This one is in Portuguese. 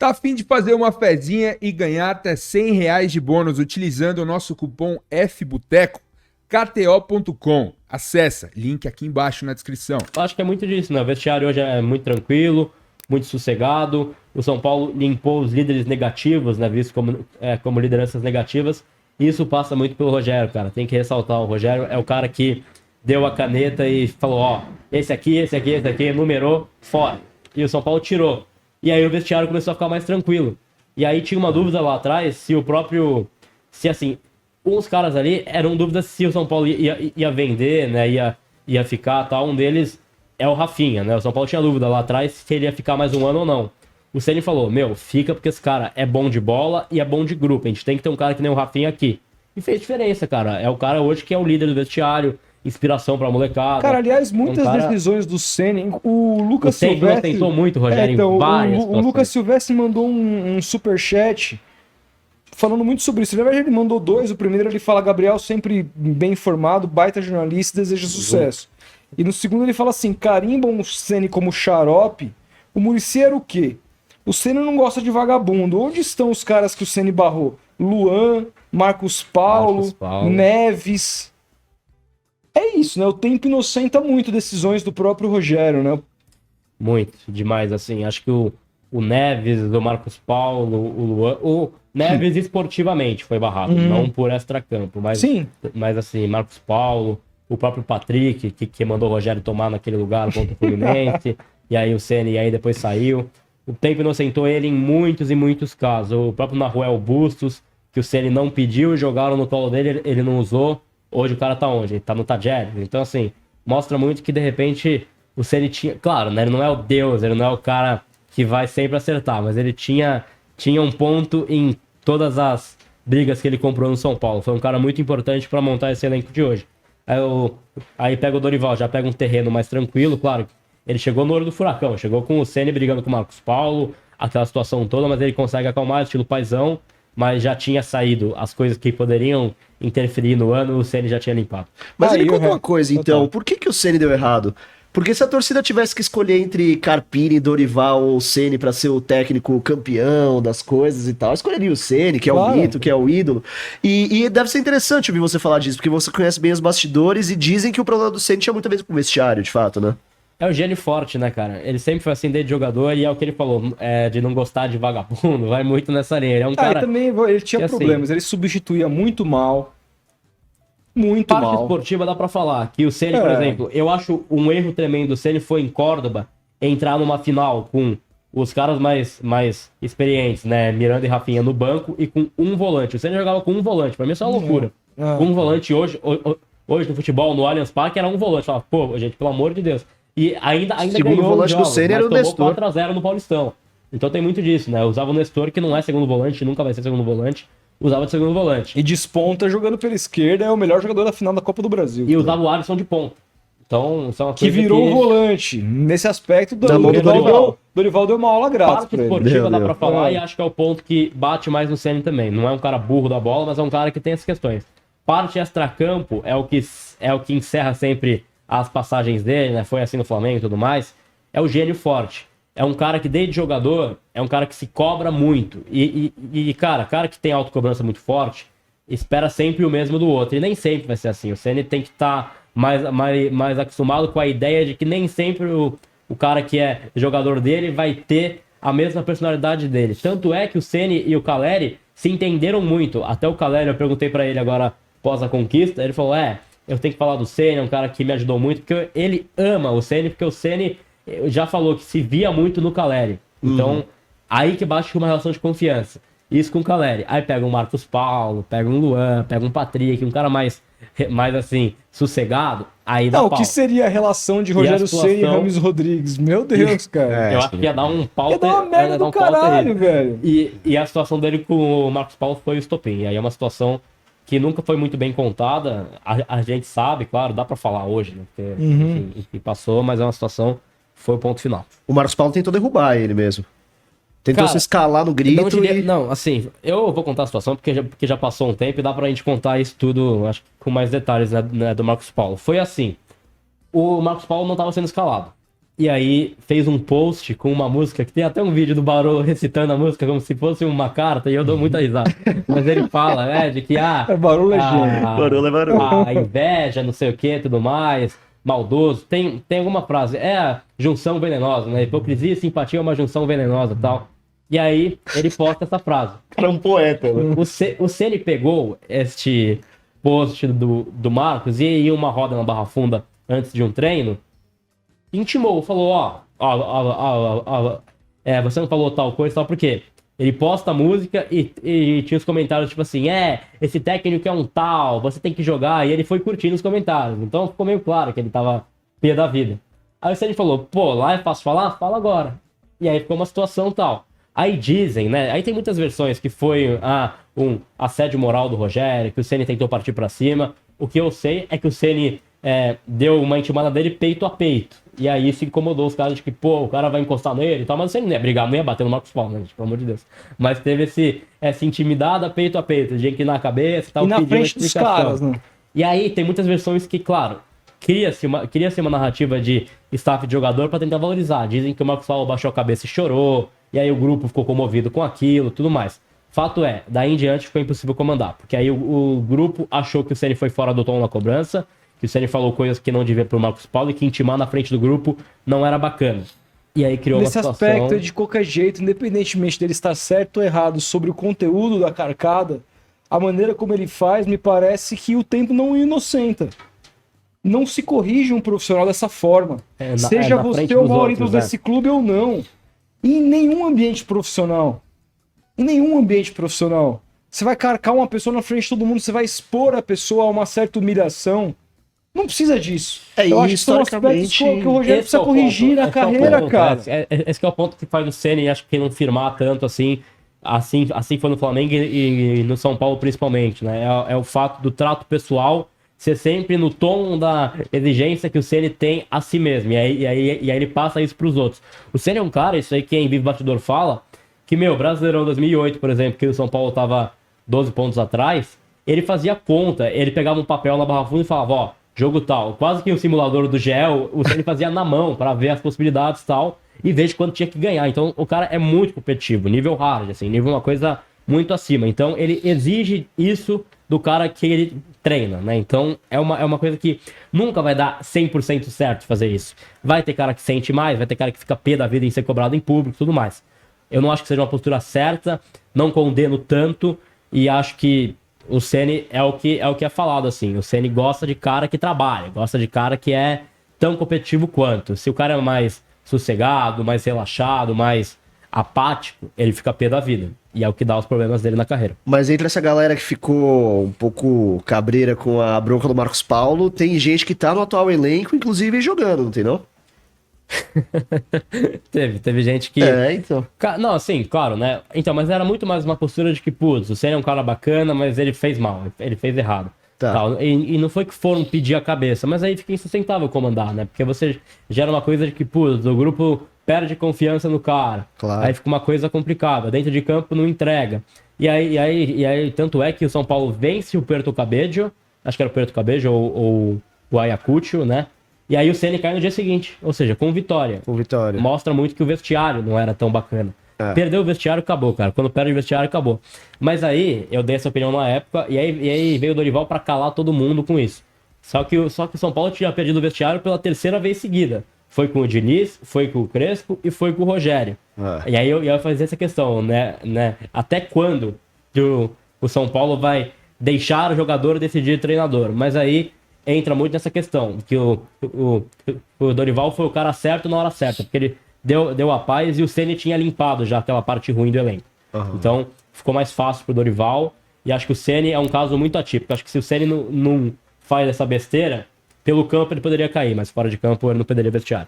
Tá a fim de fazer uma fezinha e ganhar até R$ 100 de bônus utilizando o nosso cupom FBOTECO? KTO.com. Acessa, link aqui embaixo na descrição. Acho que é muito disso, né? O vestiário hoje é muito tranquilo, muito sossegado. O São Paulo limpou os líderes negativos, né? Visto como lideranças negativas. Isso passa muito pelo Rogério, cara. Tem que ressaltar, o Rogério é o cara que deu a caneta e falou, ó, esse aqui, numerou, fora. E o São Paulo tirou. E aí o vestiário começou a ficar mais tranquilo. E aí tinha uma dúvida lá atrás, se assim, uns caras ali eram dúvidas se o São Paulo ia vender, né, ia ficar, tal. Um deles é o Rafinha, né? O São Paulo tinha dúvida lá atrás se ele ia ficar mais um ano ou não. O Ceni falou, fica porque esse cara é bom de bola e é bom de grupo. A gente tem que ter um cara que nem o Rafinha aqui. E fez diferença, cara. É o cara hoje que é o líder do vestiário, inspiração pra molecada. Cara, aliás, muitas decisões do Ceni, o Lucas Silvestre tentou muito, Rogério, em várias o Lucas Silvestre mandou um superchat falando muito sobre isso. Na verdade, ele mandou 2. O primeiro ele fala, Gabriel, sempre bem informado, baita jornalista, deseja sucesso. E no segundo ele fala assim, carimbam o Ceni como xarope. O Muricy era o quê? O Ceni não gosta de vagabundo. Onde estão os caras que o Ceni barrou? Luan, Marcos Paulo, Neves. É isso, né? O tempo inocenta muito decisões do próprio Rogério, né? Muito, demais, assim. Acho que o Neves, o Marcos Paulo, o Luan... O Neves esportivamente foi barrado, não por extracampo. Mas assim, Marcos Paulo, o próprio Patrick, que mandou o Rogério tomar naquele lugar contra o Fluminense. E aí o Ceni, aí depois saiu. O tempo inocentou ele em muitos e muitos casos. O próprio Naruel Bustos, que o Ceni não pediu, jogaram no colo dele, ele não usou. Hoje o cara tá onde? Ele tá no Tajeres. Então, assim, mostra muito que, de repente, o Ceni tinha... Claro, né? Ele não é o Deus, ele não é o cara que vai sempre acertar, mas ele tinha um ponto em todas as brigas que ele comprou no São Paulo. Foi um cara muito importante pra montar esse elenco de hoje. Aí pega o Dorival, já pega um terreno mais tranquilo, claro. Ele chegou no olho do furacão, chegou com o Ceni brigando com o Marcos Paulo, aquela situação toda, mas ele consegue acalmar, estilo paizão, mas já tinha saído as coisas que poderiam interferir no ano, o Ceni já tinha limpado. Mas ele conta uma coisa, então, por que o Ceni deu errado? Porque se a torcida tivesse que escolher entre Carpini, Dorival ou Ceni pra ser o técnico campeão das coisas e tal, escolheria o Ceni, que é o mito, que é o ídolo. E deve ser interessante ouvir você falar disso, porque você conhece bem os bastidores e dizem que o problema do Ceni tinha muito a ver com o vestiário, de fato, né? É o gênio forte, né, cara? Ele sempre foi assim desde jogador e é o que ele falou, de não gostar de vagabundo, vai muito nessa linha. Ele é um cara... E também ele tinha problemas, assim, ele substituía muito mal. Muito mal. Parte esportiva dá pra falar que o Ceni, por exemplo, eu acho um erro tremendo do Ceni foi em Córdoba entrar numa final com os caras mais experientes, né, Miranda e Rafinha no banco e com um volante. O Ceni jogava com um volante, pra mim isso é uma loucura. Um volante hoje no futebol, no Allianz Parque, era um volante. Falava, pô, gente, pelo amor de Deus. E ainda segundo ganhou volante jogos, do Ceni era o Nestor. 4-0 no Paulistão. Então tem muito disso, né? Usava o Nestor, que não é segundo volante, nunca vai ser segundo volante. Usava de segundo volante. E desponta jogando pela esquerda, é o melhor jogador da final da Copa do Brasil. E usava o Alisson de ponta. Então, são que virou um volante. Nesse aspecto, Dorival deu uma aula grátis. Parte esportiva dá pra falar e acho que é o ponto que bate mais no Ceni também. Não é um cara burro da bola, mas é um cara que tem essas questões. Parte extracampo é o que encerra sempre as passagens dele, né? Foi assim no Flamengo e tudo mais. É o gênio forte. É um cara que, desde jogador, é um cara que se cobra muito. Cara que tem autocobrança muito forte, espera sempre o mesmo do outro. E nem sempre vai ser assim. O Ceni tem que estar mais acostumado com a ideia de que nem sempre o cara que é jogador dele vai ter a mesma personalidade dele. Tanto é que o Ceni e o Caleri se entenderam muito. Até o Caleri, eu perguntei pra ele agora, pós a conquista, ele falou, eu tenho que falar do Ceni, é um cara que me ajudou muito, porque ele ama o Ceni, porque o Ceni já falou que se via muito no Caleri. Então, aí que baixa uma relação de confiança. Isso com o Caleri. Aí pega um Marcos Paulo, pega um Luan, pega um Patrick, um cara mais assim, sossegado, aí dá pau. O que seria a relação de Rogério Ceni e Rames Rodrigues? Meu Deus, cara. Eu acho que ia dar um pau. Ia dar uma merda do caralho, velho. E a situação dele com o Marcos Paulo foi o estopim. E aí é uma situação que nunca foi muito bem contada. A gente sabe, claro, dá pra falar hoje, né? Porque, enfim, passou, mas é uma situação... Foi o ponto final. O Marcos Paulo tentou derrubar ele mesmo. Tentou se escalar no grito Não, assim, eu vou contar a situação porque já passou um tempo e dá pra gente contar isso tudo, acho que com mais detalhes, né, do Marcos Paulo. Foi assim, o Marcos Paulo não tava sendo escalado. E aí fez um post com uma música, que tem até um vídeo do Barolo recitando a música como se fosse uma carta, e eu dou muita risada. Mas ele fala, de que Barolo é gênio. Barolo é Barolo. A inveja, não sei o que, tudo mais, maldoso. Tem alguma frase, a junção venenosa, né? Hipocrisia e simpatia é uma junção venenosa e tal. E aí ele posta essa frase. O cara é um poeta, né? O Ceni pegou este post do Marcos e ia uma roda na Barra Funda antes de um treino, intimou, falou, você não falou tal coisa, tal, por quê? Ele posta a música e tinha os comentários tipo assim, esse técnico é um tal, você tem que jogar, e ele foi curtindo os comentários, então ficou meio claro que ele tava pé da vida. Aí o Ceni falou, pô, lá é fácil falar? Fala agora. E aí ficou uma situação tal. Aí dizem, né, aí tem muitas versões que foi um assédio moral do Rogério, que o Ceni tentou partir pra cima. O que eu sei é que o Ceni deu uma intimada dele peito a peito. E aí isso incomodou os caras de que, pô, o cara vai encostar nele e tal, mas o Ceni não ia brigar, não ia bater no Marcos Paulo, né, gente, pelo amor de Deus. Mas teve essa intimidada peito a peito, de que na cabeça e tal. E na frente dos caras, né? E aí tem muitas versões que, claro, cria-se uma narrativa de staff de jogador pra tentar valorizar. Dizem que o Marcos Paulo baixou a cabeça e chorou, e aí o grupo ficou comovido com aquilo, tudo mais. Fato é, daí em diante ficou impossível comandar, porque aí o grupo achou que o Ceni foi fora do tom na cobrança, que o Ceni falou coisas que não devia pro Marcos Paulo e que intimar na frente do grupo não era bacana. E aí criou uma situação... Nesse aspecto, de qualquer jeito, independentemente dele estar certo ou errado sobre o conteúdo da carcada, a maneira como ele faz, me parece que o tempo não inocenta. Não se corrige um profissional dessa forma. Seja você o maior ídolo desse clube ou não. Em nenhum ambiente profissional. Em nenhum ambiente profissional. Você vai carcar uma pessoa na frente de todo mundo, você vai expor a pessoa a uma certa humilhação. Não precisa disso. Eu acho que são aspectos que o Rogério precisa corrigir na carreira, cara. Esse é o ponto que faz o Ceni, acho que não firmar tanto assim foi no Flamengo e no São Paulo principalmente, né? É o fato do trato pessoal ser sempre no tom da exigência que o Ceni tem a si mesmo. E aí ele passa isso pros outros. O Ceni é um cara, isso aí quem vive bastidor fala, que, Brasileirão 2008, por exemplo, que o São Paulo tava 12 pontos atrás, ele fazia conta, ele pegava um papel na Barra Funda e falava, jogo tal. Quase que o simulador do GEL, o Ceni fazia na mão para ver as possibilidades e tal, e ver de quanto tinha que ganhar. Então o cara é muito competitivo, nível hard, assim, nível uma coisa muito acima. Então ele exige isso do cara que ele treina, né? Então é uma coisa que nunca vai dar 100% certo fazer isso. Vai ter cara que sente mais, vai ter cara que fica pé da vida em ser cobrado em público e tudo mais. Eu não acho que seja uma postura certa, não condeno tanto, e acho que o Ceni é o que é falado, assim. O Ceni gosta de cara que trabalha, gosta de cara que é tão competitivo quanto. Se o cara é mais sossegado, mais relaxado, mais apático, ele fica pé da vida. E é o que dá os problemas dele na carreira. Mas entre essa galera que ficou um pouco cabreira com a bronca do Marcos Paulo, tem gente que tá no atual elenco, inclusive jogando, não tem não? Teve gente que... então. Não, assim, claro, né? Então, mas era muito mais uma postura de que, putz, o Ceni é um cara bacana, mas ele fez mal, ele fez errado. Tá. Tal. E não foi que foram pedir a cabeça, mas aí fica insustentável comandar, né? Porque você gera uma coisa de que, putz, o grupo perde confiança no cara. Claro. Aí fica uma coisa complicada. Dentro de campo não entrega. E aí tanto é que o São Paulo vence o Puerto Cabello, acho que era o Puerto Cabello ou o Ayacucho, né? E aí o Ceni cai no dia seguinte, ou seja, com vitória. Com vitória. Mostra muito que o vestiário não era tão bacana. Perdeu o vestiário, acabou, cara. Quando perde o vestiário, acabou. Mas aí, eu dei essa opinião na época, e aí veio o Dorival pra calar todo mundo com isso. Só que o São Paulo tinha perdido o vestiário pela terceira vez seguida. Foi com o Diniz, foi com o Crespo e foi com o Rogério. E aí eu fazia essa questão, né? Até quando o São Paulo vai deixar o jogador decidir treinador? Mas aí entra muito nessa questão, que o Dorival foi o cara certo na hora certa, porque ele deu a paz e o Ceni tinha limpado já aquela parte ruim do elenco. Então ficou mais fácil pro Dorival, e acho que o Ceni é um caso muito atípico. Acho que se o Ceni não faz essa besteira, pelo campo ele poderia cair, mas fora de campo ele não perderia vestiário.